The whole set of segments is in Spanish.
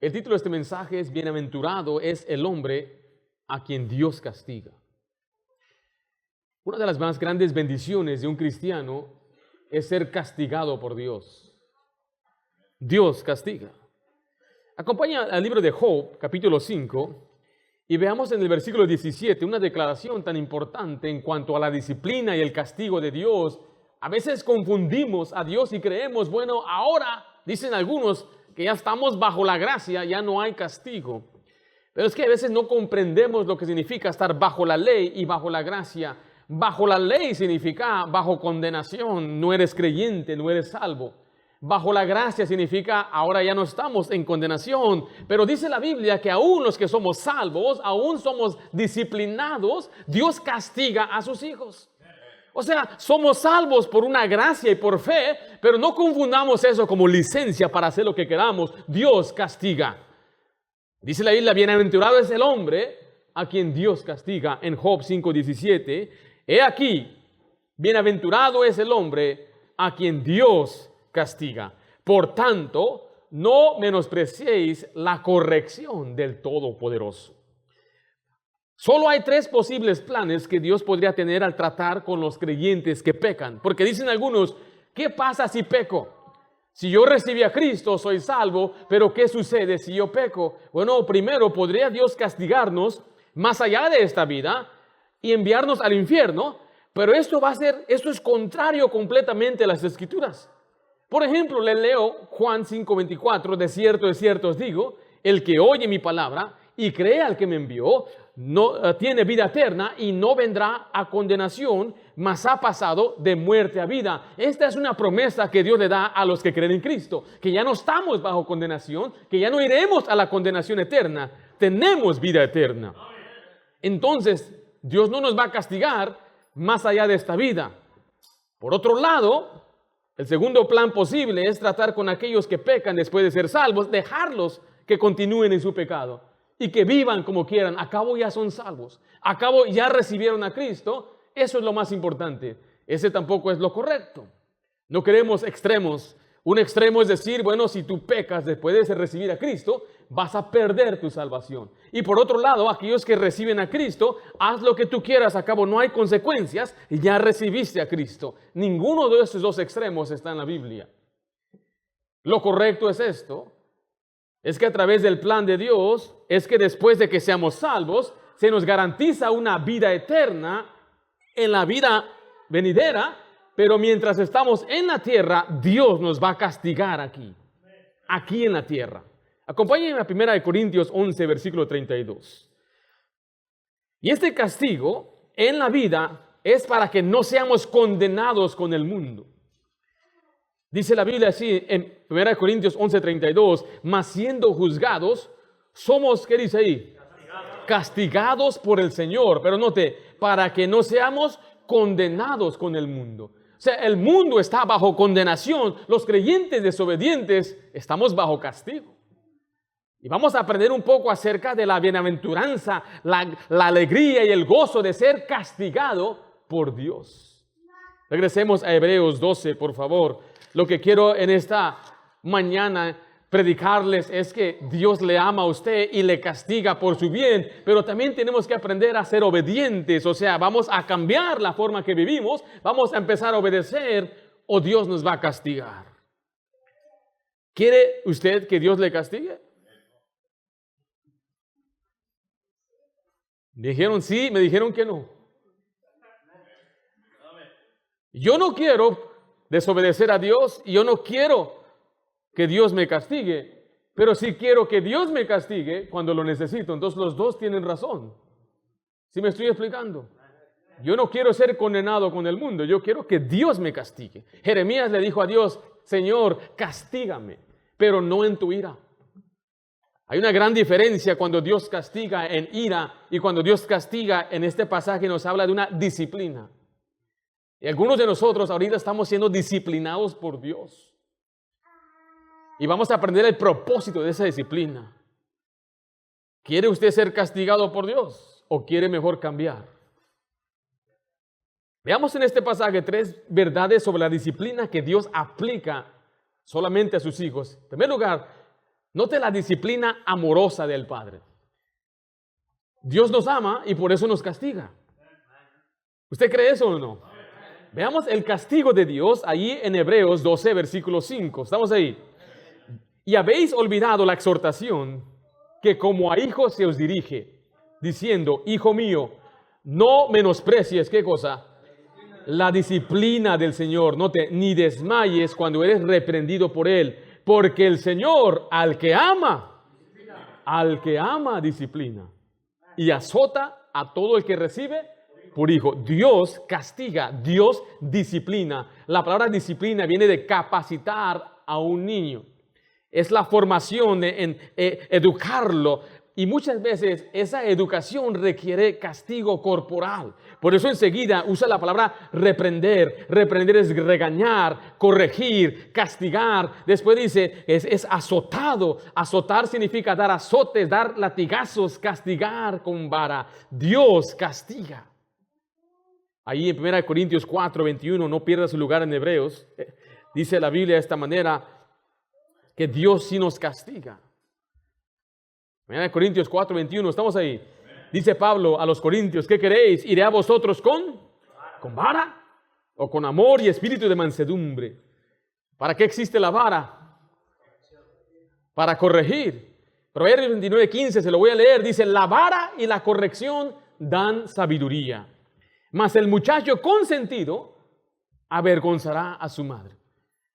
El título de este mensaje es Bienaventurado es el hombre a quien Dios castiga. Una de las más grandes bendiciones de un cristiano es ser castigado por Dios. Dios castiga. Acompaña al libro de Job, capítulo 5, y veamos en el versículo 17 una declaración tan importante en cuanto a la disciplina y el castigo de Dios. A veces confundimos a Dios y creemos, bueno, ahora, dicen algunos, que ya estamos bajo la gracia, ya no hay castigo. Pero es que a veces no comprendemos lo que significa estar bajo la ley y bajo la gracia. Bajo la ley significa bajo condenación, no eres creyente, no eres salvo. Bajo la gracia significa ahora ya no estamos en condenación, pero dice la Biblia que aún los que somos salvos, aún somos disciplinados, Dios castiga a sus hijos. O sea, somos salvos por una gracia y por fe, pero no confundamos eso como licencia para hacer lo que queramos. Dios castiga. Dice la Biblia, bienaventurado es el hombre a quien Dios castiga. En Job 5:17, he aquí, bienaventurado es el hombre a quien Dios castiga. Por tanto, no menospreciéis la corrección del Todopoderoso. Solo hay tres posibles planes que Dios podría tener al tratar con los creyentes que pecan. Porque dicen algunos, ¿qué pasa si peco? Si yo recibí a Cristo, soy salvo, pero ¿qué sucede si yo peco? Bueno, primero, podría Dios castigarnos más allá de esta vida y enviarnos al infierno, pero esto es contrario completamente a las Escrituras. Por ejemplo, le leo Juan 5:24, de cierto os digo, el que oye mi palabra y cree al que me envió, tiene vida eterna y no vendrá a condenación, mas ha pasado de muerte a vida. Esta es una promesa que Dios le da a los que creen en Cristo, que ya no estamos bajo condenación, que ya no iremos a la condenación eterna, tenemos vida eterna. Entonces, Dios no nos va a castigar más allá de esta vida. Por otro lado, el segundo plan posible es tratar con aquellos que pecan después de ser salvos, dejarlos que continúen en su pecado y que vivan como quieran. A cabo ya son salvos, a cabo ya recibieron a Cristo. Eso es lo más importante. Ese tampoco es lo correcto. No queremos extremos. Un extremo es decir, bueno, si tú pecas después de recibir a Cristo, vas a perder tu salvación. Y por otro lado, aquellos que reciben a Cristo, haz lo que tú quieras, a cabo no hay consecuencias y ya recibiste a Cristo. Ninguno de esos dos extremos está en la Biblia. Lo correcto es esto. Es que a través del plan de Dios, es que después de que seamos salvos, se nos garantiza una vida eterna en la vida venidera, pero mientras estamos en la tierra, Dios nos va a castigar aquí en la tierra. Acompáñenme a 1 Corintios 11, versículo 32. Y este castigo en la vida es para que no seamos condenados con el mundo. Dice la Biblia así en 1 Corintios 11:32, mas siendo juzgados, somos, ¿qué dice ahí? Castigados por el Señor. Pero note, para que no seamos condenados con el mundo. O sea, el mundo está bajo condenación. Los creyentes desobedientes estamos bajo castigo. Y vamos a aprender un poco acerca de la bienaventuranza, la alegría y el gozo de ser castigado por Dios. Regresemos a Hebreos 12, por favor. Lo que quiero en esta mañana predicarles es que Dios le ama a usted y le castiga por su bien, pero también tenemos que aprender a ser obedientes, o sea, vamos a cambiar la forma que vivimos, vamos a empezar a obedecer o Dios nos va a castigar. ¿Quiere usted que Dios le castigue? Me dijeron sí, me dijeron que no. Yo no quiero desobedecer a Dios y yo no quiero que Dios me castigue, pero sí quiero que Dios me castigue cuando lo necesito. Entonces los dos tienen razón. ¿Sí me estoy explicando? Yo no quiero ser condenado con el mundo, yo quiero que Dios me castigue. Jeremías le dijo a Dios, Señor, castígame, pero no en tu ira. Hay una gran diferencia cuando Dios castiga en ira y cuando Dios castiga en este pasaje nos habla de una disciplina. Y algunos de nosotros ahorita estamos siendo disciplinados por Dios. Y vamos a aprender el propósito de esa disciplina. ¿Quiere usted ser castigado por Dios o quiere mejor cambiar? Veamos en este pasaje 3 verdades sobre la disciplina que Dios aplica solamente a sus hijos. En primer lugar, Note la disciplina amorosa del Padre. Dios nos ama y por eso nos castiga. ¿Usted cree eso o no? Veamos el castigo de Dios ahí en Hebreos 12, versículo 5. ¿Estamos ahí? Y habéis olvidado la exhortación que como a hijos se os dirige, diciendo, hijo mío, no menosprecies, ¿qué cosa? La disciplina del Señor. Note, ni desmayes cuando eres reprendido por Él, porque el Señor al que ama disciplina y azota a todo el que recibe por hijo. Dios castiga, Dios disciplina. La palabra disciplina viene de capacitar a un niño. Es la formación en educarlo. Y muchas veces esa educación requiere castigo corporal. Por eso enseguida usa la palabra reprender. Reprender es regañar, corregir, castigar. Después dice es azotado. Azotar significa dar azotes, dar latigazos, castigar con vara. Dios castiga. Ahí en 1 Corintios 4, 21, no pierda su lugar en Hebreos. Dice la Biblia de esta manera que Dios sí nos castiga. 1 Corintios 4, 21, estamos ahí. Dice Pablo a los corintios, ¿qué queréis? ¿Iré a vosotros con vara? ¿O con amor y espíritu de mansedumbre? ¿Para qué existe la vara? Para corregir. Proverbios 29, 15, se lo voy a leer. Dice, la vara y la corrección dan sabiduría. Mas el muchacho consentido avergonzará a su madre.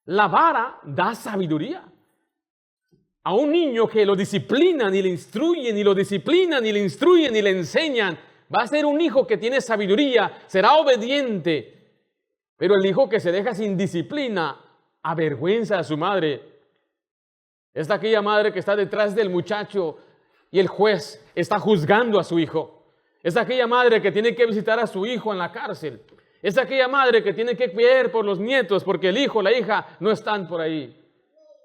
La vara da sabiduría. A un niño que lo disciplinan y le instruyen, y lo disciplinan y le instruyen y le enseñan, va a ser un hijo que tiene sabiduría, será obediente. Pero el hijo que se deja sin disciplina avergüenza a su madre. Es aquella madre que está detrás del muchacho y el juez está juzgando a su hijo. Es aquella madre que tiene que visitar a su hijo en la cárcel. Es aquella madre que tiene que cuidar por los nietos porque el hijo, la hija no están por ahí.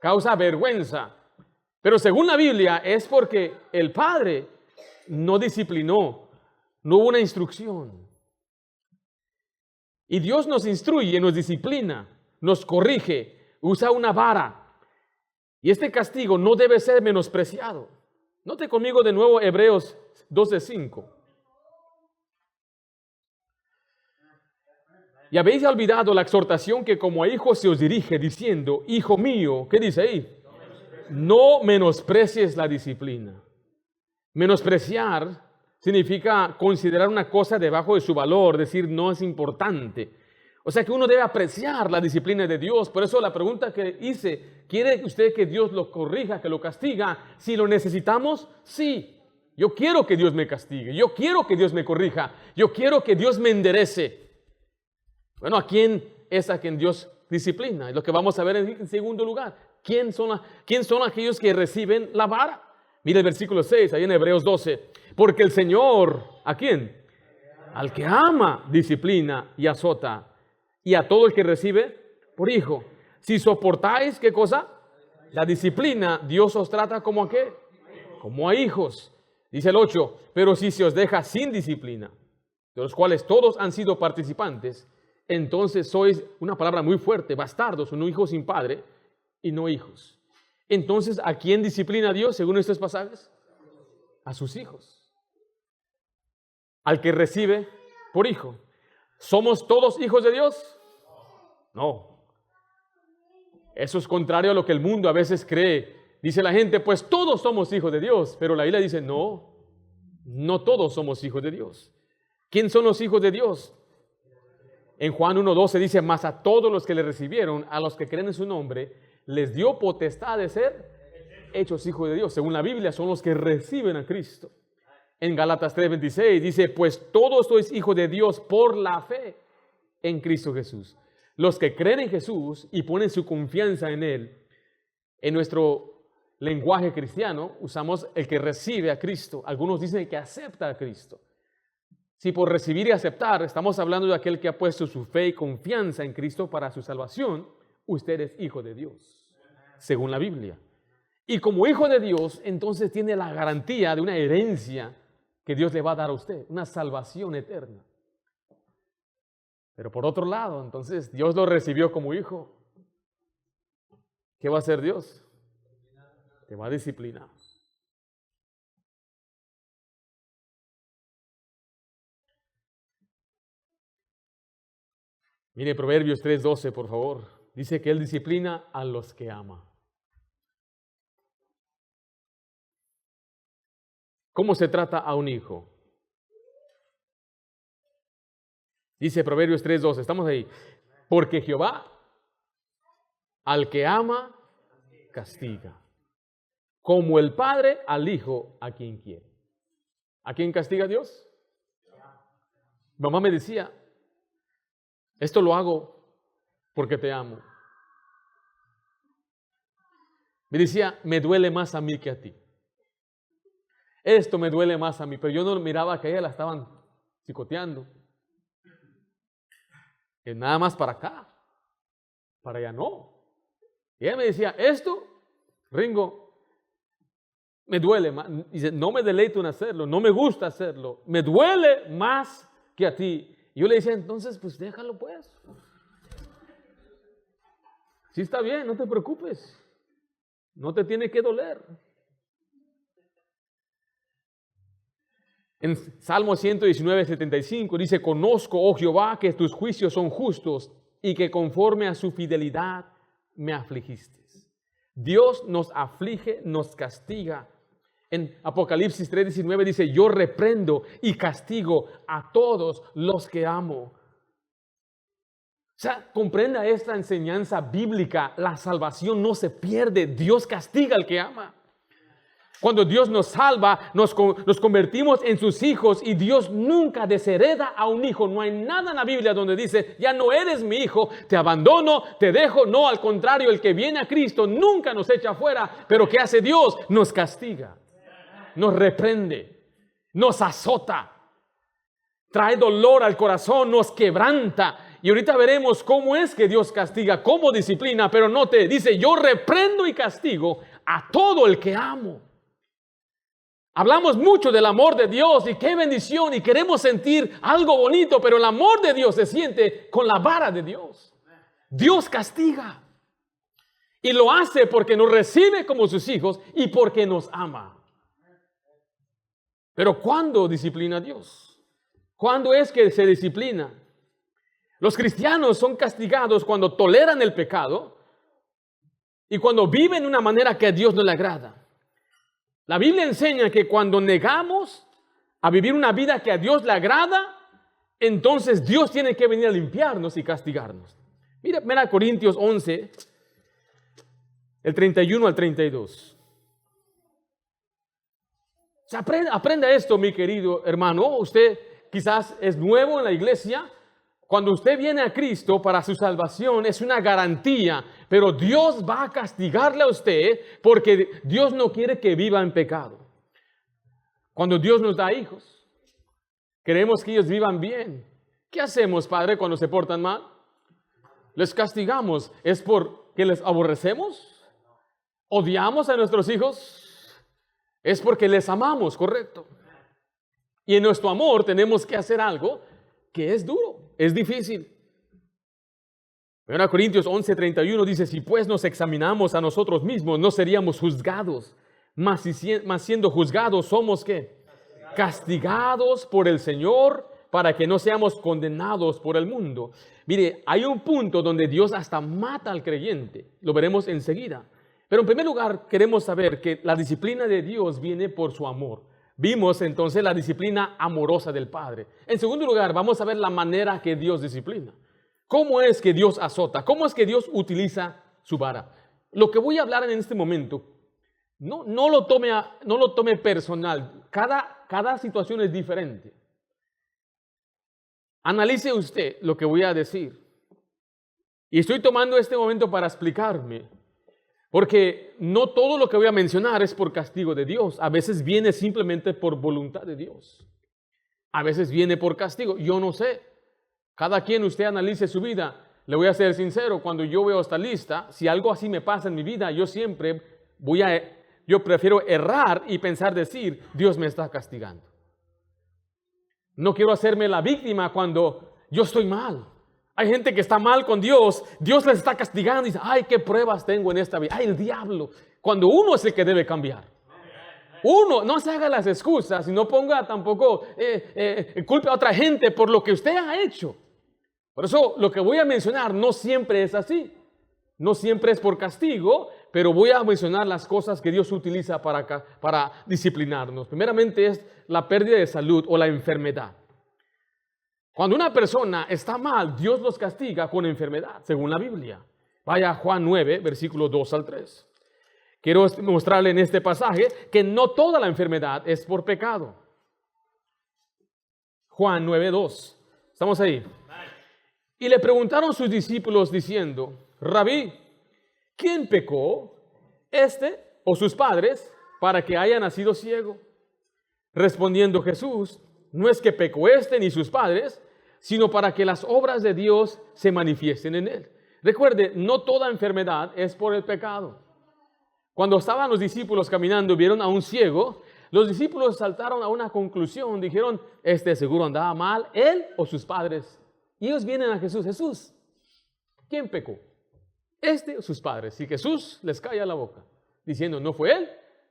Causa vergüenza. Pero según la Biblia es porque el padre no disciplinó, no hubo una instrucción. Y Dios nos instruye, nos disciplina, nos corrige, usa una vara. Y este castigo no debe ser menospreciado. Note conmigo de nuevo Hebreos 12:5. Y habéis olvidado la exhortación que como a hijos se os dirige, diciendo, hijo mío, ¿qué dice ahí? No menosprecies la disciplina. Menospreciar significa considerar una cosa debajo de su valor, decir no es importante. O sea que uno debe apreciar la disciplina de Dios. Por eso la pregunta que hice, ¿quiere usted que Dios lo corrija, que lo castiga? Si lo necesitamos, sí. Yo quiero que Dios me castigue, yo quiero que Dios me corrija, yo quiero que Dios me enderece. Bueno, ¿a quién es a quien Dios disciplina? Es lo que vamos a ver en segundo lugar. ¿Quién son aquellos que reciben la vara? Mira el versículo 6, ahí en Hebreos 12. Porque el Señor, ¿a quién? Al que ama, disciplina y azota. Y a todo el que recibe por hijo. Si soportáis, ¿qué cosa? La disciplina, Dios os trata como a qué? Como a hijos. Dice el 8, pero si se os deja sin disciplina, de los cuales todos han sido participantes, entonces sois, una palabra muy fuerte, bastardos, no hijos sin padre, y no hijos. Entonces, ¿a quién disciplina Dios según estos pasajes? A sus hijos. Al que recibe por hijo. ¿Somos todos hijos de Dios? No. Eso es contrario a lo que el mundo a veces cree. Dice la gente, pues todos somos hijos de Dios. Pero la Biblia dice, no, no todos somos hijos de Dios. ¿Quién son los hijos de Dios? En Juan 1:12 dice, mas a todos los que le recibieron, a los que creen en su nombre, les dio potestad de ser hechos hijos de Dios. Según la Biblia, son los que reciben a Cristo. En Gálatas 3:26 dice, pues todos sois hijos de Dios por la fe en Cristo Jesús. Los que creen en Jesús y ponen su confianza en Él. En nuestro lenguaje cristiano usamos el que recibe a Cristo. Algunos dicen que acepta a Cristo. Si por recibir y aceptar estamos hablando de aquel que ha puesto su fe y confianza en Cristo para su salvación, usted es hijo de Dios, según la Biblia. Y como hijo de Dios, entonces tiene la garantía de una herencia que Dios le va a dar a usted, una salvación eterna. Pero por otro lado, entonces Dios lo recibió como hijo. ¿Qué va a hacer Dios? te va a disciplinar. Mire Proverbios 3:12, por favor. Dice que Él disciplina a los que ama. ¿Cómo se trata a un hijo? Dice Proverbios 3:12, estamos ahí. Porque Jehová al que ama castiga, como el padre al hijo a quien quiere. ¿A quién castiga Dios? Mamá me decía, esto lo hago porque te amo. Me decía, me duele más a mí que a ti. Esto me duele más a mí, pero yo no miraba que a ella la estaban chicoteando. Es nada más para acá, para allá no. Y ella me decía, esto, Ringo, me duele más. Dice, no me deleito en hacerlo, no me gusta hacerlo, me duele más que a ti. Y yo le decía, entonces, pues déjalo pues. Sí está bien, no te preocupes. No te tiene que doler. En Salmo 119:75 dice, conozco, oh Jehová, que tus juicios son justos y que conforme a su fidelidad me afligiste. Dios nos aflige, nos castiga. En Apocalipsis 3:19 dice, yo reprendo y castigo a todos los que amo. O sea, comprenda esta enseñanza bíblica, la salvación no se pierde, Dios castiga al que ama. Cuando Dios nos salva, nos convertimos en sus hijos y Dios nunca deshereda a un hijo. No hay nada en la Biblia donde dice, ya no eres mi hijo, te abandono, te dejo. No, al contrario, el que viene a Cristo nunca nos echa afuera. Pero ¿qué hace Dios? Nos castiga, nos reprende, nos azota, trae dolor al corazón, nos quebranta. Y ahorita veremos cómo es que Dios castiga, cómo disciplina, pero note, dice, yo reprendo y castigo a todo el que amo. Hablamos mucho del amor de Dios y qué bendición y queremos sentir algo bonito, pero el amor de Dios se siente con la vara de Dios. Dios castiga y lo hace porque nos recibe como sus hijos y porque nos ama. Pero ¿cuándo disciplina Dios? ¿Cuándo es que se disciplina? Los cristianos son castigados cuando toleran el pecado y cuando viven de una manera que a Dios no le agrada. La Biblia enseña que cuando negamos a vivir una vida que a Dios le agrada, entonces Dios tiene que venir a limpiarnos y castigarnos. Mira Corintios 11, el 31 al 32. O sea, aprenda esto, mi querido hermano. Usted quizás es nuevo en la iglesia. Cuando usted viene a Cristo para su salvación es una garantía, pero Dios va a castigarle a usted porque Dios no quiere que viva en pecado. Cuando Dios nos da hijos, queremos que ellos vivan bien. ¿Qué hacemos, Padre, cuando se portan mal? ¿Les castigamos? ¿Es porque les aborrecemos? ¿Odiamos a nuestros hijos? Es porque les amamos, correcto. Y en nuestro amor tenemos que hacer algo que es duro, es difícil. 1 Corintios 11:31 dice, si pues nos examinamos a nosotros mismos, no seríamos juzgados, mas siendo juzgados somos ¿qué? Castigados por el Señor para que no seamos condenados por el mundo. Mire, hay un punto donde Dios hasta mata al creyente, lo veremos enseguida. Pero en primer lugar queremos saber que la disciplina de Dios viene por su amor. Vimos entonces la disciplina amorosa del Padre. En segundo lugar, vamos a ver la manera que Dios disciplina. ¿Cómo es que Dios azota? ¿Cómo es que Dios utiliza su vara? Lo que voy a hablar en este momento, no lo tome personal. Cada situación es diferente. Analice usted lo que voy a decir. Y estoy tomando este momento para explicarme. Porque no todo lo que voy a mencionar es por castigo de Dios. A veces viene simplemente por voluntad de Dios. A veces viene por castigo. Yo no sé. Cada quien usted analice su vida. Le voy a ser sincero. Cuando yo veo esta lista, si algo así me pasa en mi vida, yo prefiero errar y pensar decir, Dios me está castigando. No quiero hacerme la víctima cuando yo estoy mal. Hay gente que está mal con Dios, Dios les está castigando y dice, ay, qué pruebas tengo en esta vida, ay, el diablo. Cuando uno es el que debe cambiar. Uno, no se haga las excusas y no ponga tampoco culpe a otra gente por lo que usted ha hecho. Por eso lo que voy a mencionar no siempre es así. No siempre es por castigo, pero voy a mencionar las cosas que Dios utiliza para disciplinarnos. Primeramente es la pérdida de salud o la enfermedad. Cuando una persona está mal, Dios los castiga con enfermedad, según la Biblia. Vaya a Juan 9, versículos 2 al 3. Quiero mostrarle en este pasaje que no toda la enfermedad es por pecado. Juan 9, 2. ¿Estamos ahí? Y le preguntaron sus discípulos diciendo, Rabí, ¿quién pecó, este o sus padres, para que haya nacido ciego? Respondiendo Jesús, no es que pecó este ni sus padres, sino para que las obras de Dios se manifiesten en él. Recuerde, no toda enfermedad es por el pecado. Cuando estaban los discípulos caminando y vieron a un ciego, los discípulos saltaron a una conclusión, dijeron, este seguro andaba mal, él o sus padres. Y ellos vienen a Jesús, Jesús, ¿quién pecó? ¿Este o sus padres? Y Jesús les calla la boca, diciendo, no fue él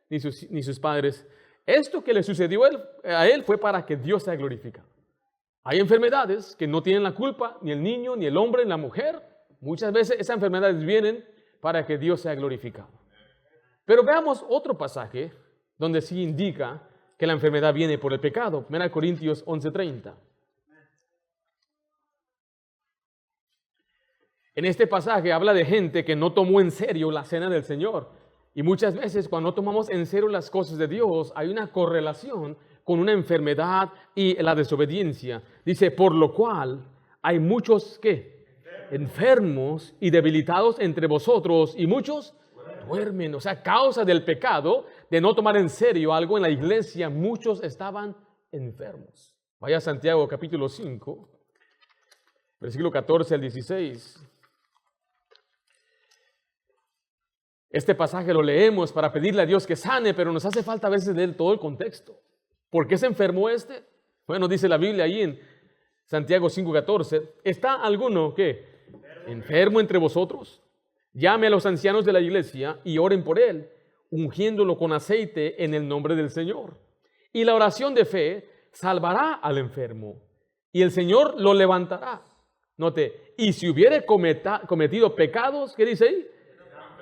ni sus padres. Esto que le sucedió a él fue para que Dios sea glorificado. Hay enfermedades que no tienen la culpa, ni el niño, ni el hombre, ni la mujer. Muchas veces esas enfermedades vienen para que Dios sea glorificado. Pero veamos otro pasaje donde sí indica que la enfermedad viene por el pecado. 1 Corintios 11:30. En este pasaje habla de gente que no tomó en serio la cena del Señor. Y muchas veces cuando no tomamos en serio las cosas de Dios, hay una correlación con una enfermedad y la desobediencia. Dice, por lo cual hay muchos que enfermos y debilitados entre vosotros y muchos duermen. O sea, causa del pecado de no tomar en serio algo en la iglesia, muchos estaban enfermos. Vaya a Santiago capítulo 5, versículo 14 al 16. Este pasaje lo leemos para pedirle a Dios que sane, pero nos hace falta a veces leer todo el contexto. ¿Por qué se enfermó este? Bueno, dice la Biblia ahí en Santiago 5:14, ¿está alguno que enfermo entre vosotros? Llame a los ancianos de la iglesia y oren por él, ungiéndolo con aceite en el nombre del Señor. Y la oración de fe salvará al enfermo, y el Señor lo levantará. Note, y si hubiere cometido pecados, ¿qué dice ahí?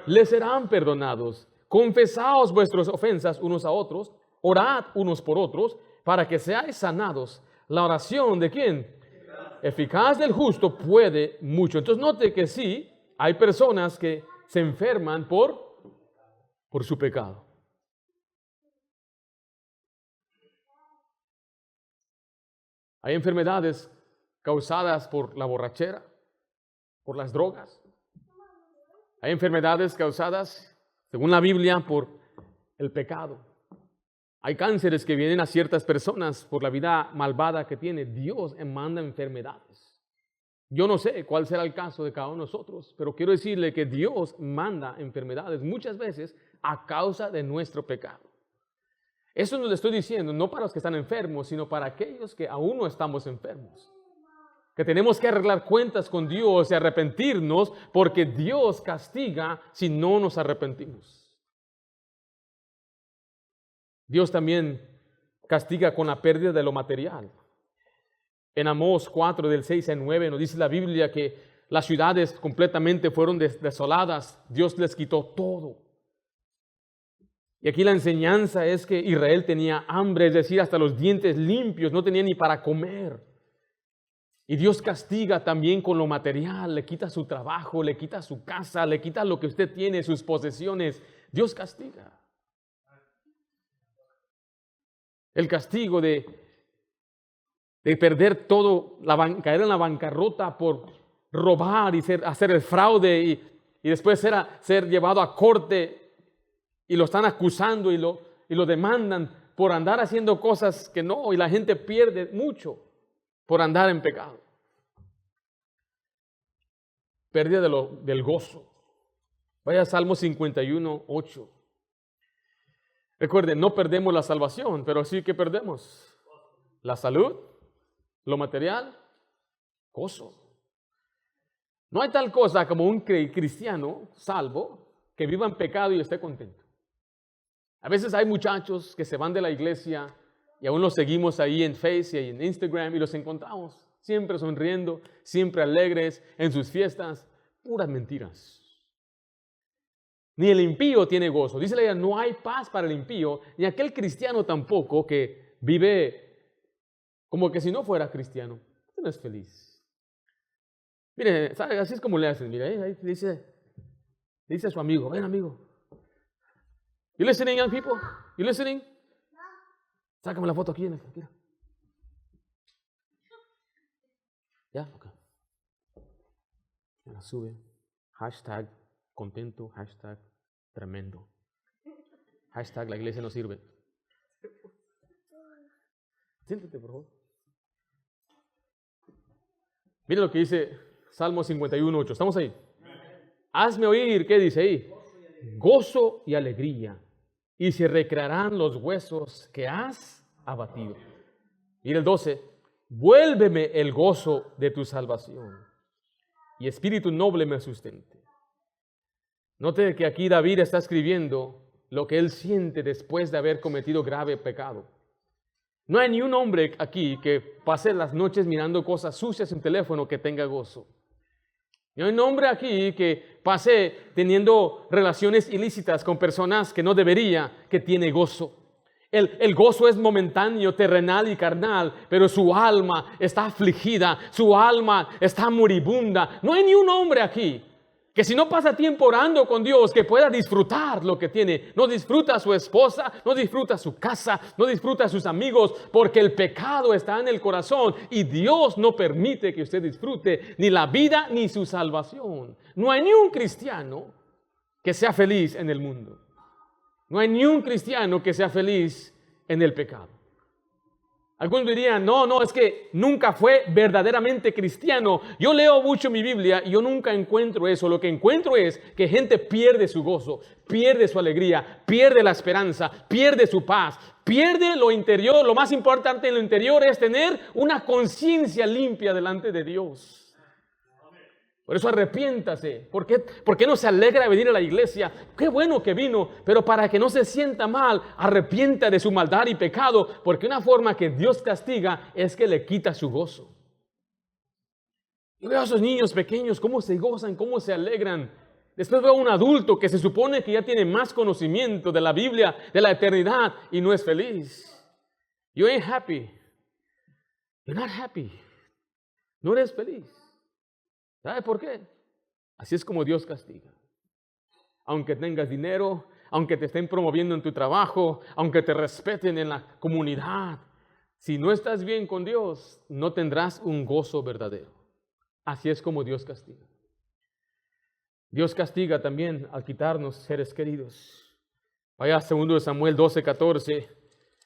Le serán perdonados. Confesaos vuestras ofensas unos a otros, orad unos por otros, para que seáis sanados. La oración ¿de quién? Eficaz del justo puede mucho. Entonces note que sí, hay personas que se enferman por su pecado. Hay enfermedades causadas por la borrachera, por las drogas. Hay enfermedades causadas, según la Biblia, por el pecado. Hay cánceres que vienen a ciertas personas por la vida malvada que tiene. Dios manda enfermedades. Yo no sé cuál será el caso de cada uno de nosotros, pero quiero decirle que Dios manda enfermedades muchas veces a causa de nuestro pecado. Eso no le estoy diciendo, no para los que están enfermos, sino para aquellos que aún no estamos enfermos. Que tenemos que arreglar cuentas con Dios y arrepentirnos porque Dios castiga si no nos arrepentimos. Dios también castiga con la pérdida de lo material. En Amós 4, del 6 al 9, nos dice la Biblia que las ciudades completamente fueron desoladas. Dios les quitó todo. Y aquí la enseñanza es que Israel tenía hambre, es decir, hasta los dientes limpios, no tenía ni para comer. Y Dios castiga también con lo material, le quita su trabajo, le quita su casa, le quita lo que usted tiene, sus posesiones. Dios castiga. El castigo de perder todo, caer en la bancarrota por robar y hacer el fraude y después ser llevado a corte y lo están acusando y lo demandan por andar haciendo cosas que no, y la gente pierde mucho por andar en pecado. Pérdida del gozo. Vaya a Salmo 51, 8. Recuerden, no perdemos la salvación, pero sí que perdemos la salud, lo material, gozo. No hay tal cosa como un cristiano salvo que viva en pecado y esté contento. A veces hay muchachos que se van de la iglesia y aún los seguimos ahí en Facebook y en Instagram y los encontramos siempre sonriendo, siempre alegres en sus fiestas. Puras mentiras. Ni el impío tiene gozo. Dice la Biblia, no hay paz para el impío, ni aquel cristiano tampoco que vive como que si no fuera cristiano. Usted no es feliz. Mire, ¿sabe? Así es como le hacen. Mire, ahí dice a su amigo, ven amigo. You listening, young people? You listening? Sácame la foto aquí. Mira. ¿Ya? Ok. La sube. Hashtag contento. Hashtag tremendo. Hashtag la iglesia no sirve. Siéntate, por favor. Mira lo que dice Salmo 51:8. ¿Estamos ahí? Hazme oír, ¿qué dice ahí? Gozo y alegría. Y se recrearán los huesos que has abatido. Mira el 12. Vuélveme el gozo de tu salvación. Y espíritu noble me sustente. Note que aquí David está escribiendo lo que él siente después de haber cometido grave pecado. No hay ni un hombre aquí que pase las noches mirando cosas sucias en teléfono que tenga gozo. No hay un hombre aquí que pase teniendo relaciones ilícitas con personas que no debería, que tiene gozo. El gozo es momentáneo, terrenal y carnal, pero su alma está afligida, su alma está moribunda. No hay ni un hombre aquí que si no pasa tiempo orando con Dios, que pueda disfrutar lo que tiene. No disfruta a su esposa, no disfruta a su casa, no disfruta a sus amigos, porque el pecado está en el corazón y Dios no permite que usted disfrute ni la vida ni su salvación. No hay ni un cristiano que sea feliz en el mundo. No hay ni un cristiano que sea feliz en el pecado. Algunos dirían, no, es que nunca fue verdaderamente cristiano. Yo leo mucho mi Biblia y yo nunca encuentro eso. Lo que encuentro es que gente pierde su gozo, pierde su alegría, pierde la esperanza, pierde su paz, pierde lo interior. Lo más importante en lo interior es tener una conciencia limpia delante de Dios. Por eso arrepiéntase. ¿Por qué no se alegra de venir a la iglesia? Qué bueno que vino, pero para que no se sienta mal, arrepienta de su maldad y pecado, porque una forma que Dios castiga es que le quita su gozo. Yo veo a esos niños pequeños, cómo se gozan, cómo se alegran. Después veo a un adulto que se supone que ya tiene más conocimiento de la Biblia, de la eternidad, y no es feliz. You ain't happy. You're not happy. No eres feliz. ¿Sabe por qué? Así es como Dios castiga. Aunque tengas dinero, aunque te estén promoviendo en tu trabajo, aunque te respeten en la comunidad, si no estás bien con Dios, no tendrás un gozo verdadero. Así es como Dios castiga. Dios castiga también al quitarnos seres queridos. Vaya a 2 Samuel 12:14.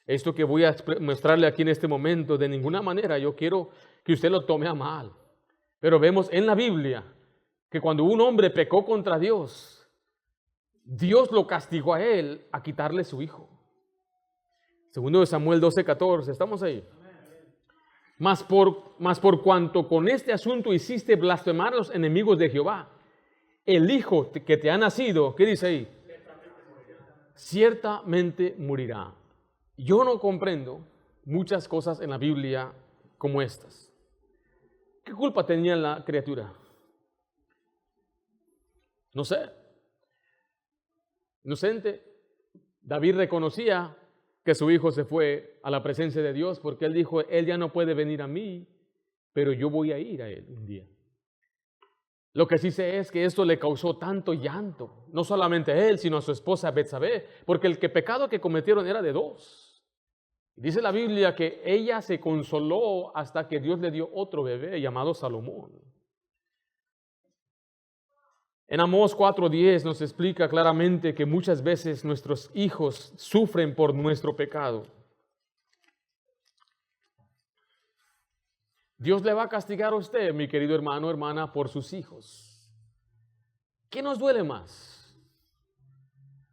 Esto que voy a mostrarle aquí en este momento, de ninguna manera yo quiero que usted lo tome a mal. Pero vemos en la Biblia que cuando un hombre pecó contra Dios, Dios lo castigó a él a quitarle su hijo. 2 Samuel 12:14, ¿estamos ahí? Mas por cuanto con este asunto hiciste blasfemar a los enemigos de Jehová, el hijo que te ha nacido, ¿qué dice ahí? Ciertamente morirá. Yo no comprendo muchas cosas en la Biblia como estas. ¿Qué culpa tenía la criatura? No sé. Inocente. David reconocía que su hijo se fue a la presencia de Dios porque él dijo, él ya no puede venir a mí, pero yo voy a ir a él un día. Lo que sí sé es que esto le causó tanto llanto, no solamente a él, sino a su esposa Betsabé, porque el pecado que cometieron era de dos. Dice la Biblia que ella se consoló hasta que Dios le dio otro bebé llamado Salomón. En Amós 4:10 nos explica claramente que muchas veces nuestros hijos sufren por nuestro pecado. Dios le va a castigar a usted, mi querido hermano, hermana, por sus hijos. ¿Qué nos duele más?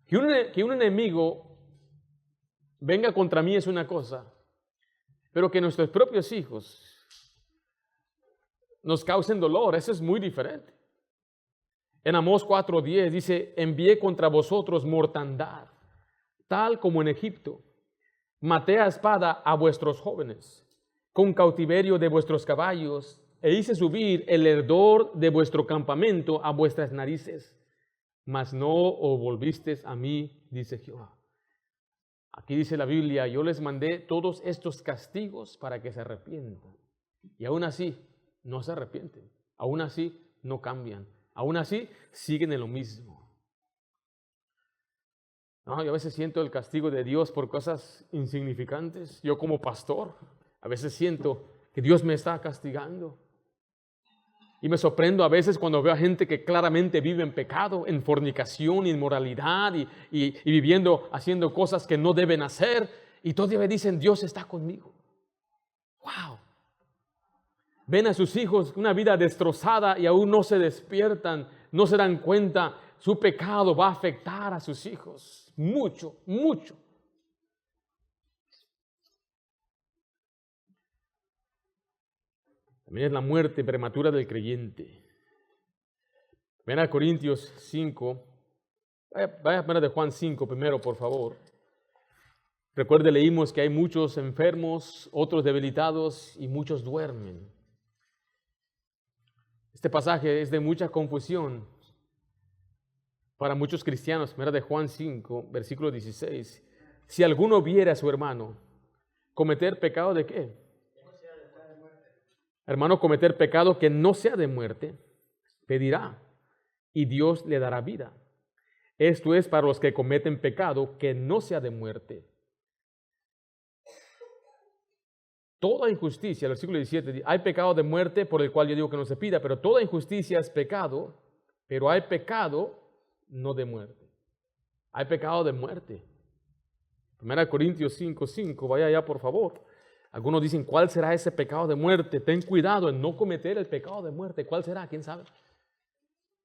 Que un enemigo venga contra mí es una cosa, pero que nuestros propios hijos nos causen dolor, eso es muy diferente. En Amós 4:10 dice, envié contra vosotros mortandad, tal como en Egipto. Maté a espada a vuestros jóvenes, con cautiverio de vuestros caballos, e hice subir el hedor de vuestro campamento a vuestras narices. Mas no os volvisteis a mí, dice Jehová. Aquí dice la Biblia, yo les mandé todos estos castigos para que se arrepientan. Y aún así no se arrepienten, aún así no cambian, aún así siguen en lo mismo. No, yo a veces siento el castigo de Dios por cosas insignificantes. Yo como pastor, a veces siento que Dios me está castigando. Y me sorprendo a veces cuando veo a gente que claramente vive en pecado, en fornicación, inmoralidad y viviendo, haciendo cosas que no deben hacer. Y todavía dicen, Dios está conmigo. ¡Wow! Ven a sus hijos una vida destrozada y aún no se despiertan, no se dan cuenta. Su pecado va a afectar a sus hijos. Mucho, mucho. También es la muerte prematura del creyente. Ven a Corintios 5. Vaya a de Juan 5 primero, por favor. Recuerde, leímos que hay muchos enfermos, otros debilitados y muchos duermen. Este pasaje es de mucha confusión para muchos cristianos. Primera de Juan 5, versículo 16. Si alguno viera a su hermano cometer pecado ¿de qué? Hermano, cometer pecado que no sea de muerte, pedirá y Dios le dará vida. Esto es para los que cometen pecado que no sea de muerte. Toda injusticia, el versículo 17, hay pecado de muerte por el cual yo digo que no se pida, pero toda injusticia es pecado, pero hay pecado no de muerte. Hay pecado de muerte. 1 Corintios 5:5, vaya allá por favor. Algunos dicen, ¿cuál será ese pecado de muerte? Ten cuidado en no cometer el pecado de muerte. ¿Cuál será? ¿Quién sabe?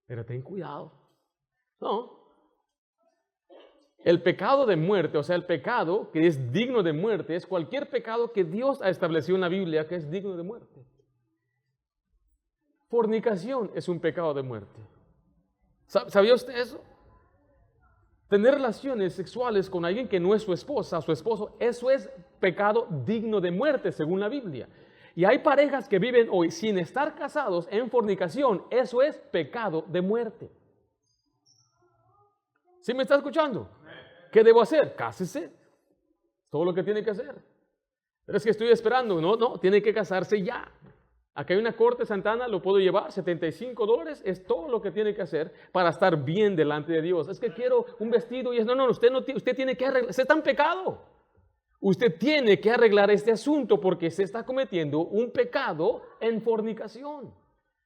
Pero ten cuidado. No. El pecado de muerte, o sea, el pecado que es digno de muerte, es cualquier pecado que Dios ha establecido en la Biblia que es digno de muerte. Fornicación es un pecado de muerte. ¿Sabía usted eso? Tener relaciones sexuales con alguien que no es su esposa, su esposo, eso es pecado digno de muerte según la Biblia. Y hay parejas que viven hoy sin estar casados en fornicación, eso es pecado de muerte. ¿Sí me está escuchando? ¿Qué debo hacer? Cásese. Todo lo que tiene que hacer. Pero es que estoy esperando. No, tiene que casarse ya. Aquí hay una corte Santana, lo puedo llevar, $75, es todo lo que tiene que hacer para estar bien delante de Dios. Es que quiero un vestido y es, usted tiene que arreglar, usted está en pecado. Usted tiene que arreglar este asunto porque se está cometiendo un pecado en fornicación.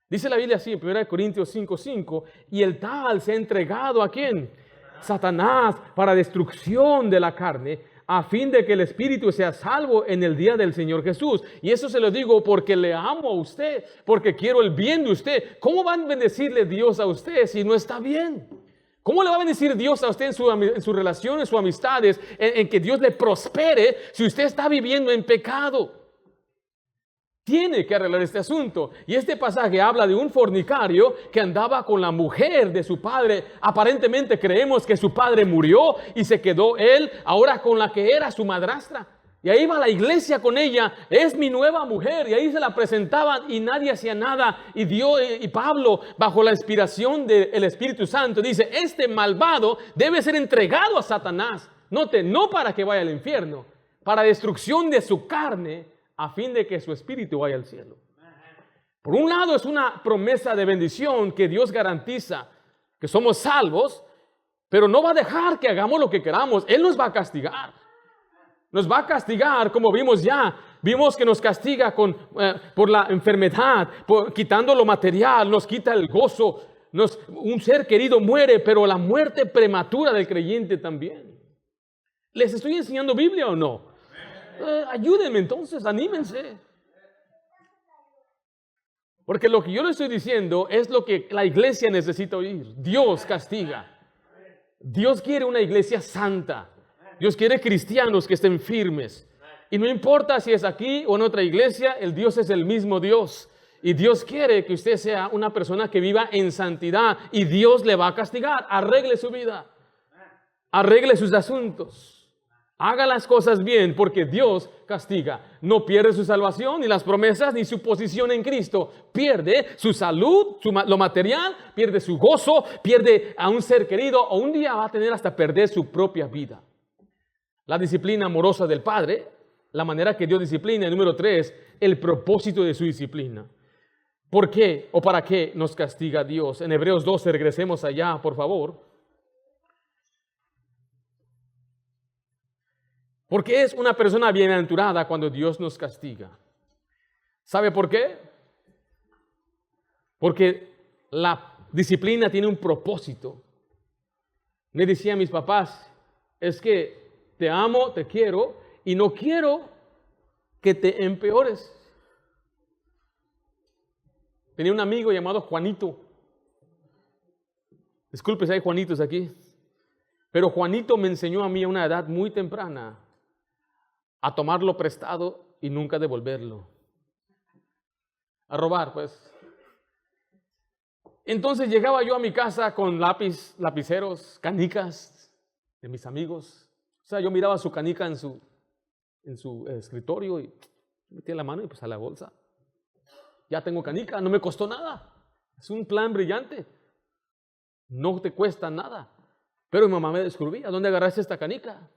Dice la Biblia así en 1 Corintios 5:5, y el tal se ha entregado ¿a quién? Satanás para destrucción de la carne, a fin de que el espíritu sea salvo en el día del Señor Jesús. Y eso se lo digo porque le amo a usted, porque quiero el bien de usted. ¿Cómo va a bendecirle Dios a usted si no está bien? ¿Cómo le va a bendecir Dios a usted en su relación, en sus amistades, en que Dios le prospere si usted está viviendo en pecado? Tiene que arreglar este asunto. Y este pasaje habla de un fornicario que andaba con la mujer de su padre. Aparentemente creemos que su padre murió y se quedó él ahora con la que era su madrastra. Y ahí va a la iglesia con ella. Es mi nueva mujer. Y ahí se la presentaban y nadie hacía nada. Y Pablo, bajo la inspiración del Espíritu Santo, dice, este malvado debe ser entregado a Satanás. Note, no para que vaya al infierno, para destrucción de su carne, a fin de que su espíritu vaya al cielo. Por un lado es una promesa de bendición que Dios garantiza que somos salvos, pero no va a dejar que hagamos lo que queramos. Él nos va a castigar. Nos va a castigar como vimos ya. Vimos que nos castiga por la enfermedad, quitando lo material, nos quita el gozo. Un ser querido muere, pero la muerte prematura del creyente también. ¿Les estoy enseñando Biblia o no? Ayúdenme entonces, anímense. Porque lo que yo le estoy diciendo es lo que la iglesia necesita oír. Dios castiga. Dios quiere una iglesia santa. Dios quiere cristianos que estén firmes. Y no importa si es aquí o en otra iglesia, el Dios es el mismo Dios. Y Dios quiere que usted sea una persona que viva en santidad y Dios le va a castigar. Arregle su vida. Arregle sus asuntos. Haga las cosas bien porque Dios castiga. No pierde su salvación, ni las promesas, ni su posición en Cristo. Pierde su salud, lo material, pierde su gozo, pierde a un ser querido o un día va a tener hasta perder su propia vida. La disciplina amorosa del Padre, la manera que Dios disciplina. Número 3, el propósito de su disciplina. ¿Por qué o para qué nos castiga Dios? En Hebreos 12, regresemos allá, por favor. Porque es una persona bienaventurada cuando Dios nos castiga. ¿Sabe por qué? Porque la disciplina tiene un propósito. Me decían mis papás, es que te amo, te quiero y no quiero que te empeores. Tenía un amigo llamado Juanito. Disculpe si hay Juanitos aquí. Pero Juanito me enseñó a mí a una edad muy temprana a tomarlo prestado y nunca devolverlo. A robar, pues. Entonces llegaba yo a mi casa con lapiceros, canicas de mis amigos. O sea, yo miraba su canica en su escritorio y metía la mano y pues a la bolsa. Ya tengo canica, no me costó nada. Es un plan brillante. No te cuesta nada. Pero mi mamá me descubría, ¿dónde agarraste esta canica?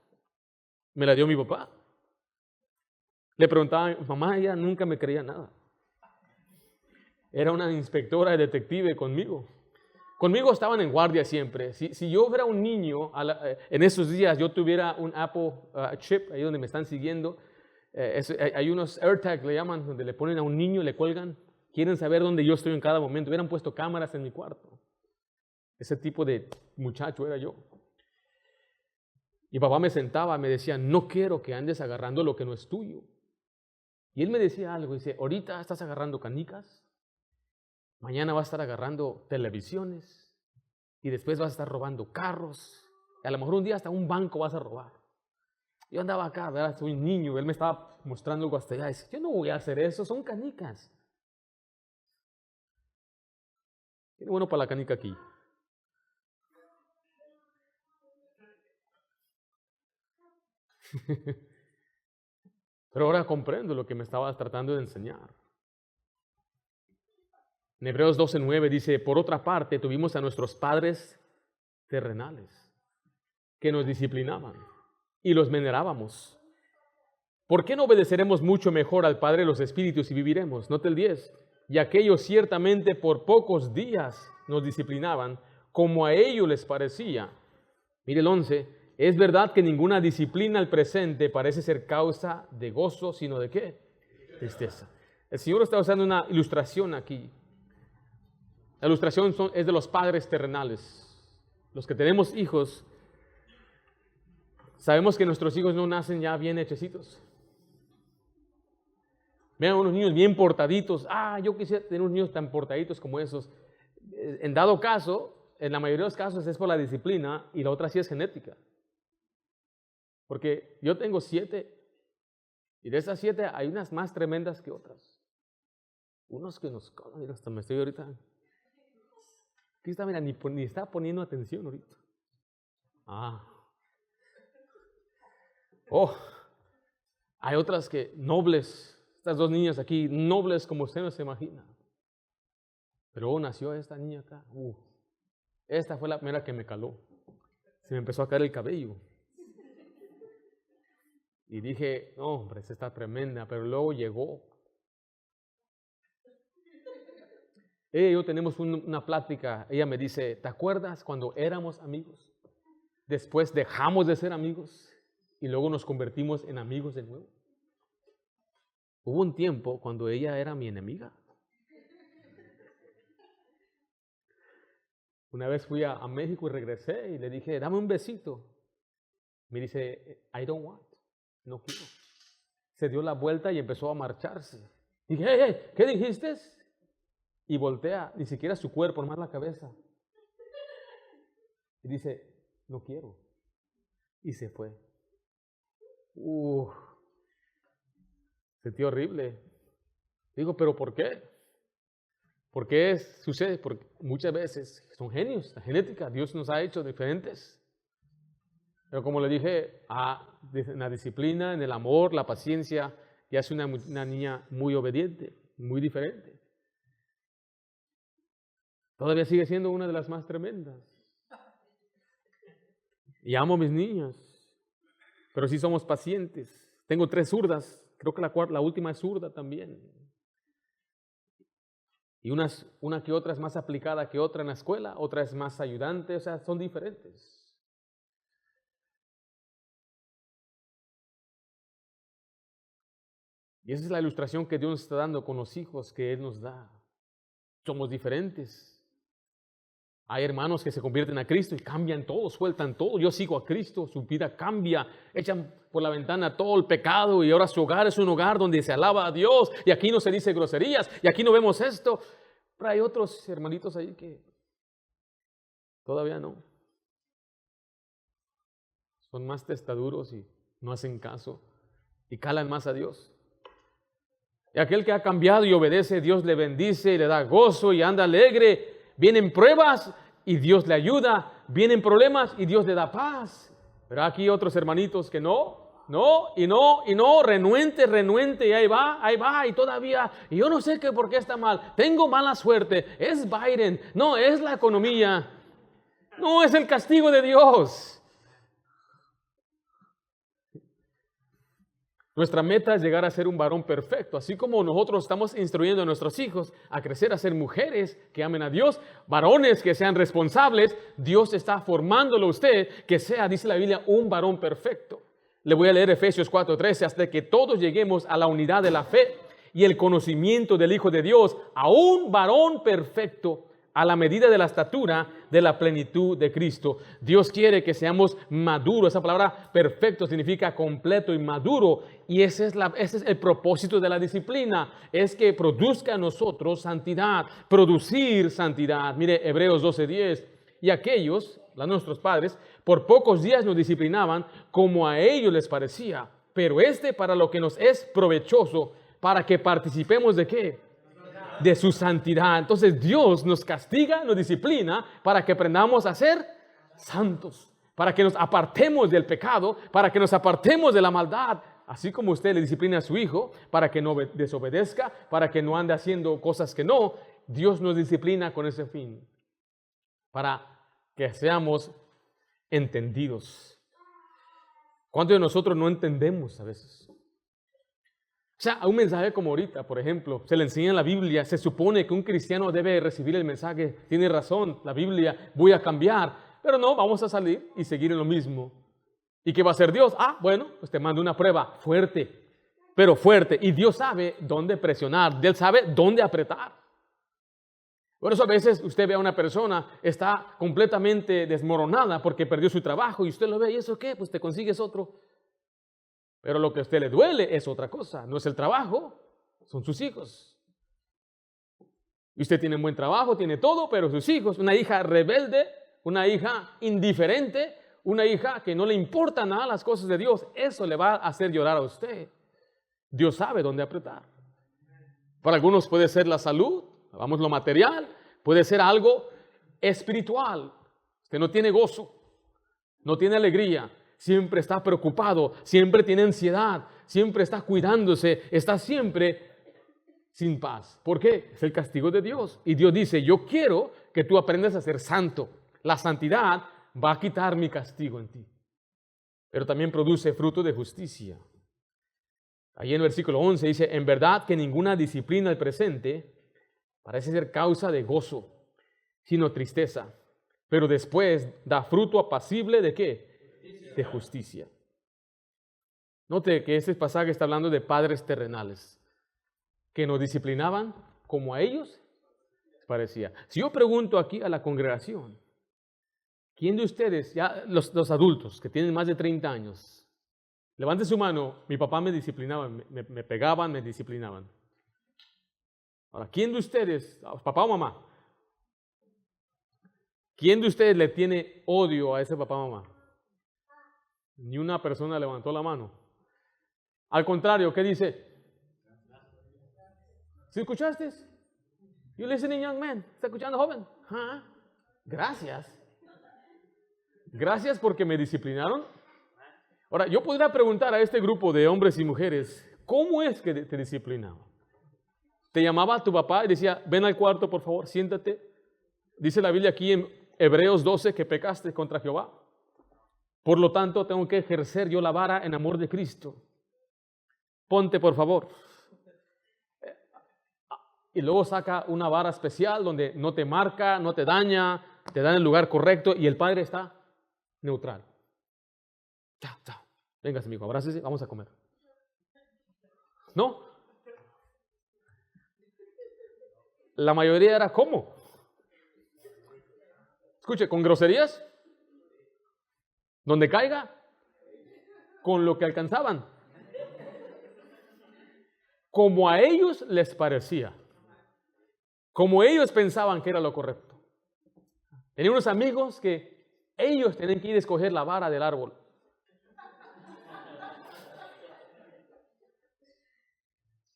Me la dio mi papá. Le preguntaba, mamá, ella nunca me creía nada. Era una inspectora de detective conmigo. Conmigo estaban en guardia siempre. Si yo fuera un niño, en esos días yo tuviera un Apple chip, ahí donde me están siguiendo, hay unos AirTag, le llaman, donde le ponen a un niño y le cuelgan. Quieren saber dónde yo estoy en cada momento. Hubieran puesto cámaras en mi cuarto. Ese tipo de muchacho era yo. Y papá me sentaba, me decía, no quiero que andes agarrando lo que no es tuyo. Y él me decía algo, dice, ahorita estás agarrando canicas, mañana vas a estar agarrando televisiones y después vas a estar robando carros. Y a lo mejor un día hasta un banco vas a robar. Yo andaba acá, ¿verdad? Soy un niño, él me estaba mostrando algo hasta allá. Dice, yo no voy a hacer eso, son canicas. Tiene bueno para la canica aquí. Pero ahora comprendo lo que me estabas tratando de enseñar. En Hebreos 12:9 dice, por otra parte tuvimos a nuestros padres terrenales que nos disciplinaban y los venerábamos. ¿Por qué no obedeceremos mucho mejor al Padre de los Espíritus y viviremos? Note el 10. Y aquellos ciertamente por pocos días nos disciplinaban como a ellos les parecía. Mire el 11. Es verdad que ninguna disciplina al presente parece ser causa de gozo, sino de ¿qué? Tristeza. El Señor está usando una ilustración aquí. La ilustración es de los padres terrenales. Los que tenemos hijos, sabemos que nuestros hijos no nacen ya bien hechecitos. Vean unos niños bien portaditos. Yo quisiera tener unos niños tan portaditos como esos. En dado caso, en la mayoría de los casos es por la disciplina y la otra sí es genética. Porque yo tengo 7 y de esas 7 hay unas más tremendas que otras. Unos que nos... Mira, hasta me estoy ahorita... Aquí está, mira, ni está poniendo atención ahorita. Hay otras que nobles, estas 2 niñas aquí, nobles como usted no se imagina. Pero nació esta niña acá. Esta fue la primera que me caló. Se me empezó a caer el cabello. Y dije, no, hombre, esta está tremenda. Pero luego llegó. Ella y yo tenemos una plática. Ella me dice, ¿te acuerdas cuando éramos amigos? Después dejamos de ser amigos y luego nos convertimos en amigos de nuevo. Hubo un tiempo cuando ella era mi enemiga. Una vez fui a México y regresé y le dije, dame un besito. Me dice, I don't want. No quiero. Se dio la vuelta y empezó a marcharse. Dije, hey, ¿qué dijiste? Y voltea, ni siquiera su cuerpo, nomás la cabeza. Y dice, no quiero. Y se fue. Sentí horrible. Digo, ¿pero por qué? ¿Por qué sucede? Porque muchas veces son genios, la genética, Dios nos ha hecho diferentes. Pero como le dije, en la disciplina, en el amor, la paciencia, ya es una niña muy obediente, muy diferente. Todavía sigue siendo una de las más tremendas. Y amo a mis niñas, pero sí somos pacientes. Tengo 3 zurdas, creo que la última es zurda también. Y una que otra es más aplicada que otra en la escuela, otra es más ayudante, o sea, son diferentes. Y esa es la ilustración que Dios nos está dando con los hijos que Él nos da. Somos diferentes. Hay hermanos que se convierten a Cristo y cambian todo, sueltan todo. Yo sigo a Cristo, su vida cambia, echan por la ventana todo el pecado y ahora su hogar es un hogar donde se alaba a Dios y aquí no se dice groserías y aquí no vemos esto. Pero hay otros hermanitos ahí que todavía no. Son más testaduros y no hacen caso y calan más a Dios. Y aquel que ha cambiado y obedece, Dios le bendice y le da gozo y anda alegre. Vienen pruebas y Dios le ayuda. Vienen problemas y Dios le da paz. Pero aquí otros hermanitos que no, renuente, y ahí va, y todavía, y yo no sé por qué está mal. Tengo mala suerte, es Biden, no, es la economía, no, es el castigo de Dios. Nuestra meta es llegar a ser un varón perfecto, así como nosotros estamos instruyendo a nuestros hijos a crecer a ser mujeres que amen a Dios, varones que sean responsables. Dios está formándolo a usted que sea, dice la Biblia, un varón perfecto. Le voy a leer Efesios 4:13, hasta que todos lleguemos a la unidad de la fe y el conocimiento del Hijo de Dios, a un varón perfecto, a la medida de la estatura de la plenitud de Cristo. Dios quiere que seamos maduros. Esa palabra perfecto significa completo y maduro. Y ese es el propósito de la disciplina. Es que produzca en nosotros santidad, producir santidad. Mire, Hebreos 12:10. Y aquellos, nuestros padres, por pocos días nos disciplinaban como a ellos les parecía. Pero para lo que nos es provechoso, para que participemos ¿de qué? De su santidad. Entonces Dios nos castiga, nos disciplina para que aprendamos a ser santos, para que nos apartemos del pecado, para que nos apartemos de la maldad, así como usted le disciplina a su hijo para que no desobedezca, para que no ande haciendo cosas que no. Dios nos disciplina con ese fin, para que seamos entendidos. ¿Cuántos de nosotros no entendemos a veces? O sea, a un mensaje como ahorita, por ejemplo, se le enseña en la Biblia, se supone que un cristiano debe recibir el mensaje, tiene razón, la Biblia, voy a cambiar, pero no, vamos a salir y seguir en lo mismo. ¿Y qué va a hacer Dios? Bueno, pues te manda una prueba fuerte, pero fuerte, y Dios sabe dónde presionar, Dios sabe dónde apretar. Por eso a veces usted ve a una persona, está completamente desmoronada porque perdió su trabajo y usted lo ve, ¿y eso qué? Pues te consigues otro. Pero lo que a usted le duele es otra cosa, no es el trabajo, son sus hijos. Y usted tiene un buen trabajo, tiene todo, pero sus hijos, una hija rebelde, una hija indiferente, una hija que no le importa nada las cosas de Dios, eso le va a hacer llorar a usted. Dios sabe dónde apretar. Para algunos puede ser la salud, vamos, lo material, puede ser algo espiritual. Usted no tiene gozo, no tiene alegría, siempre está preocupado, siempre tiene ansiedad, siempre está cuidándose, está siempre sin paz. ¿Por qué? Es el castigo de Dios. Y Dios dice, yo quiero que tú aprendas a ser santo. La santidad va a quitar mi castigo en ti. Pero también produce fruto de justicia. Ahí en el versículo 11 dice, en verdad que ninguna disciplina al presente parece ser causa de gozo, sino tristeza. Pero después da fruto apacible ¿de qué? De justicia. Note que este pasaje está hablando de padres terrenales que nos disciplinaban como a ellos les parecía. Si yo pregunto aquí a la congregación, ¿quién de ustedes, ya los adultos que tienen más de 30 años, levante su mano? Mi papá me disciplinaba, me pegaban, me disciplinaban. Ahora, ¿quién de ustedes, papá o mamá, quién de ustedes le tiene odio a ese papá o mamá? Ni una persona levantó la mano. Al contrario, ¿qué dice? ¿Sí escuchaste? You listening, young man? ¿Está escuchando, joven? ¿Ah? Gracias. Gracias porque me disciplinaron. Ahora, yo podría preguntar a este grupo de hombres y mujeres, ¿cómo es que te disciplinaba? Te llamaba tu papá y decía, ven al cuarto, por favor, siéntate. Dice la Biblia aquí en Hebreos 12 que pecaste contra Jehová. Por lo tanto, tengo que ejercer yo la vara en amor de Cristo. Ponte, por favor. Y luego saca una vara especial donde no te marca, no te daña, te da en el lugar correcto y el padre está neutral. Chao, chao. Venga, amigo, abrácese, vamos a comer. ¿No? La mayoría era ¿cómo? Escuche, ¿con groserías? Donde caiga, con lo que alcanzaban. Como a ellos les parecía. Como ellos pensaban que era lo correcto. Tenía unos amigos que ellos tenían que ir a escoger la vara del árbol.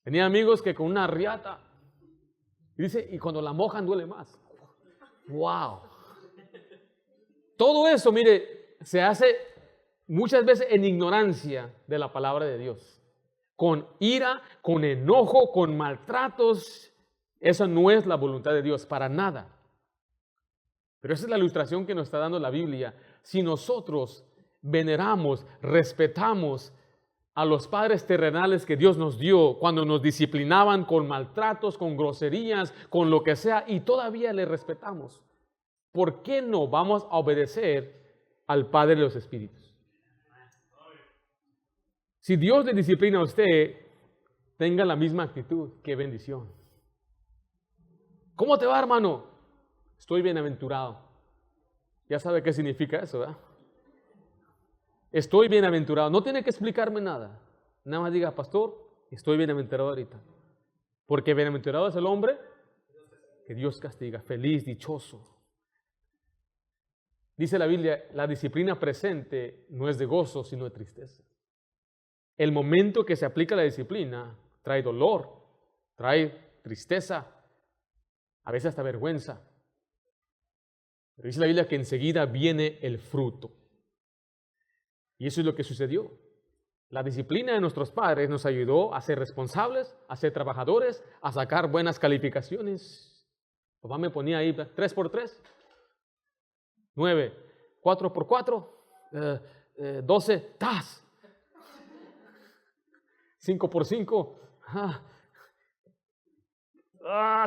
Tenía amigos que con una riata, dice, y cuando la mojan duele más. ¡Wow! Todo eso, mire, se hace muchas veces en ignorancia de la palabra de Dios. Con ira, con enojo, con maltratos. Eso no es la voluntad de Dios, para nada. Pero esa es la ilustración que nos está dando la Biblia. Si nosotros veneramos, respetamos a los padres terrenales que Dios nos dio, cuando nos disciplinaban con maltratos, con groserías, con lo que sea, y todavía le respetamos, ¿por qué no vamos a obedecer al Padre de los Espíritus? Si Dios le disciplina a usted, tenga la misma actitud. ¡Qué bendición! ¿Cómo te va, hermano? Estoy bienaventurado. Ya sabe qué significa eso, ¿verdad? Estoy bienaventurado. No tiene que explicarme nada. Nada más diga, pastor, estoy bienaventurado ahorita. Porque bienaventurado es el hombre que Dios castiga. Feliz, dichoso. Dice la Biblia, la disciplina presente no es de gozo, sino de tristeza. El momento que se aplica la disciplina trae dolor, trae tristeza, a veces hasta vergüenza. Pero dice la Biblia que enseguida viene el fruto. Y eso es lo que sucedió. La disciplina de nuestros padres nos ayudó a ser responsables, a ser trabajadores, a sacar buenas calificaciones. Papá me ponía ahí 3x3, 9, 4x4, 12, ¡tas! 5x5,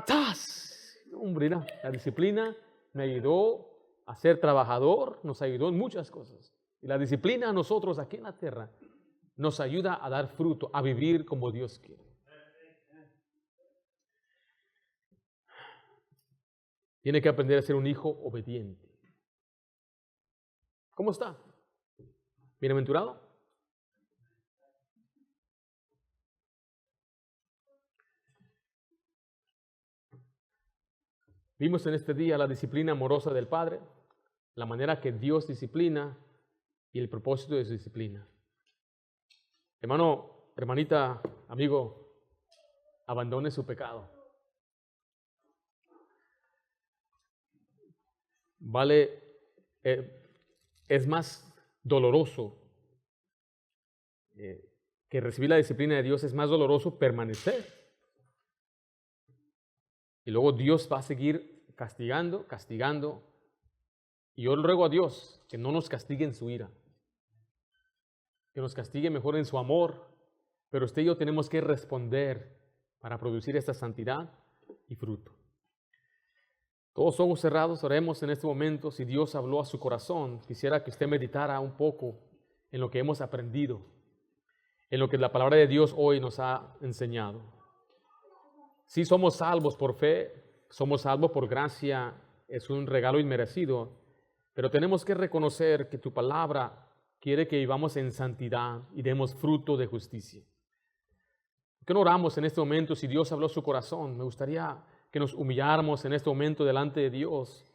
¡tas! Hombre, la disciplina me ayudó a ser trabajador, nos ayudó en muchas cosas. Y la disciplina a nosotros aquí en la tierra nos ayuda a dar fruto, a vivir como Dios quiere. Tiene que aprender a ser un hijo obediente. ¿Cómo está? ¿Bienaventurado? Vimos en este día la disciplina amorosa del Padre, la manera que Dios disciplina y el propósito de su disciplina. Hermano, hermanita, amigo, abandone su pecado. Es más doloroso que recibir la disciplina de Dios, es más doloroso permanecer. Y luego Dios va a seguir castigando. Y yo le ruego a Dios que no nos castigue en su ira, que nos castigue mejor en su amor, pero usted y yo tenemos que responder para producir esta santidad y fruto. Todos ojos cerrados, oremos en este momento. Si Dios habló a su corazón, quisiera que usted meditara un poco en lo que hemos aprendido, en lo que la palabra de Dios hoy nos ha enseñado. Sí, somos salvos por fe, somos salvos por gracia, es un regalo inmerecido, pero tenemos que reconocer que tu palabra quiere que vivamos en santidad y demos fruto de justicia. ¿Por qué no oramos en este momento? Si Dios habló a su corazón, me gustaría que nos humilláramos en este momento delante de Dios.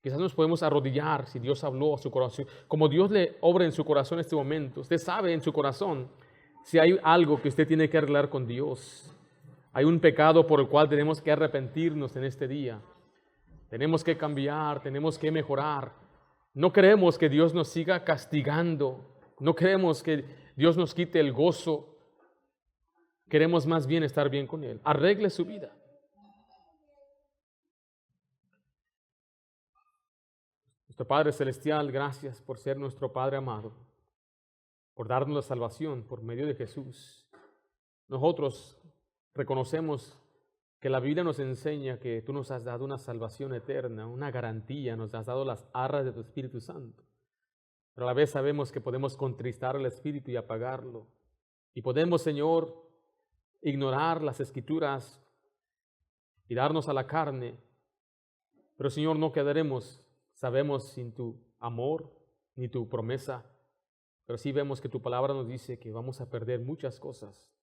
Quizás nos podemos arrodillar si Dios habló a su corazón. Como Dios le obra en su corazón en este momento, usted sabe en su corazón si hay algo que usted tiene que arreglar con Dios. Hay un pecado por el cual tenemos que arrepentirnos en este día. Tenemos que cambiar, tenemos que mejorar. No queremos que Dios nos siga castigando. No queremos que Dios nos quite el gozo. Queremos más bien estar bien con Él. Arregle su vida. Nuestro Padre Celestial, gracias por ser nuestro Padre amado, por darnos la salvación por medio de Jesús. Nosotros reconocemos que la Biblia nos enseña que tú nos has dado una salvación eterna, una garantía, nos has dado las arras de tu Espíritu Santo. Pero a la vez sabemos que podemos contristar al Espíritu y apagarlo. Y podemos, Señor, ignorar las Escrituras y darnos a la carne. Pero, Señor, no quedaremos, sabemos, sin tu amor ni tu promesa. Pero sí vemos que tu palabra nos dice que vamos a perder muchas cosas.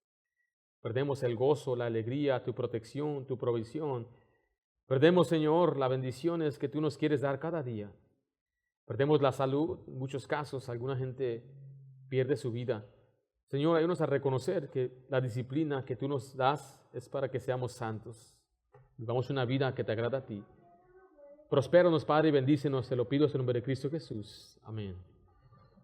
Perdemos el gozo, la alegría, tu protección, tu provisión. Perdemos, Señor, las bendiciones que tú nos quieres dar cada día. Perdemos la salud, en muchos casos, alguna gente pierde su vida. Señor, ayúdanos a reconocer que la disciplina que tú nos das es para que seamos santos. Vivamos una vida que te agrada a ti. Prospéranos, Padre, y bendícenos, te lo pido en el nombre de Cristo Jesús. Amén.